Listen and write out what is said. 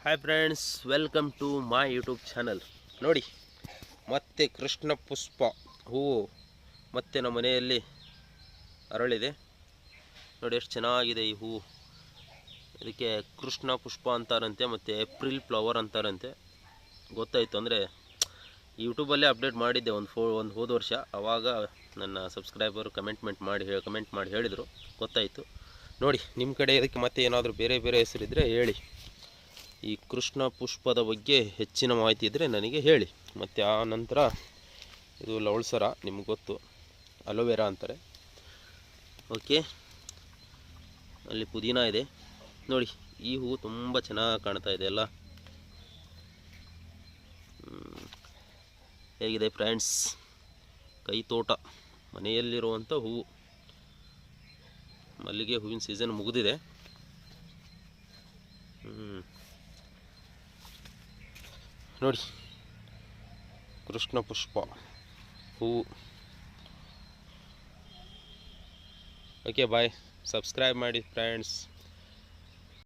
Hi friends, welcome to my YouTube channel. ನೋಡಿ, ಮತ್ತೆ ಕೃಷ್ಣ ಪುಷ್ಪ ಹೂವು ಮತ್ತೆ ನಮ್ಮ ಮನೆಯಲ್ಲಿ ಅರಳಿದೆ. ನೋಡಿ ಎಷ್ಟು ಚೆನ್ನಾಗಿದೆ ಈ ಹೂವು. ಇದಕ್ಕೆ ಕೃಷ್ಣ ಪುಷ್ಪ ಅಂತಾರಂತೆ, ಮತ್ತು ಏಪ್ರಿಲ್ ಫ್ಲವರ್ ಅಂತಾರಂತೆ. ಗೊತ್ತಾಯಿತು ಅಂದರೆ ಯೂಟ್ಯೂಬಲ್ಲೇ ಅಪ್ಡೇಟ್ ಮಾಡಿದ್ದೆ ಒಂದು ಹೋದ ವರ್ಷ. ಆವಾಗ ನನ್ನ ಸಬ್ಸ್ಕ್ರೈಬರ್ ಕಮೆಂಟ್ ಮಾಡಿ ಹೇಳಿದರು, ಗೊತ್ತಾಯಿತು. ನೋಡಿ, ನಿಮ್ಮ ಕಡೆ ಇದಕ್ಕೆ ಮತ್ತೆ ಏನಾದರೂ ಬೇರೆ ಬೇರೆ ಹೆಸರಿದ್ದರೆ ಹೇಳಿ. ಈ ಕೃಷ್ಣ ಪುಷ್ಪದ ಬಗ್ಗೆ ಹೆಚ್ಚಿನ ಮಾಹಿತಿ ಇದ್ದರೆ ನನಗೆ ಹೇಳಿ. ಮತ್ತು ಆ ನಂತರ ಇದು ಲವಳ್ಸರ, ನಿಮ್ಗೆ ಗೊತ್ತು, ಅಲೋವೆರಾ ಅಂತಾರೆ. ಓಕೆ, ಅಲ್ಲಿ ಪುದೀನ ಇದೆ. ನೋಡಿ, ಈ ಹೂವು ತುಂಬ ಚೆನ್ನಾಗಿ ಕಾಣ್ತಾ ಇದೆ ಅಲ್ಲ. ಹೇಗಿದೆ ಫ್ರೆಂಡ್ಸ್? ಕೈ ತೋಟ, ಮನೆಯಲ್ಲಿರುವಂಥ ಹೂವು. ಮಲ್ಲಿಗೆ ಹೂವಿನ ಸೀಸನ್ ಮುಗಿದಿದೆ. ನೋಡಿ, ಕೃಷ್ಣ ಪುಷ್ಪ ಹೂವು. ಓಕೆ, ಬಾಯ್. ಸಬ್ಸ್ಕ್ರೈಬ್ ಮಾಡಿ ಫ್ರೆಂಡ್ಸ್.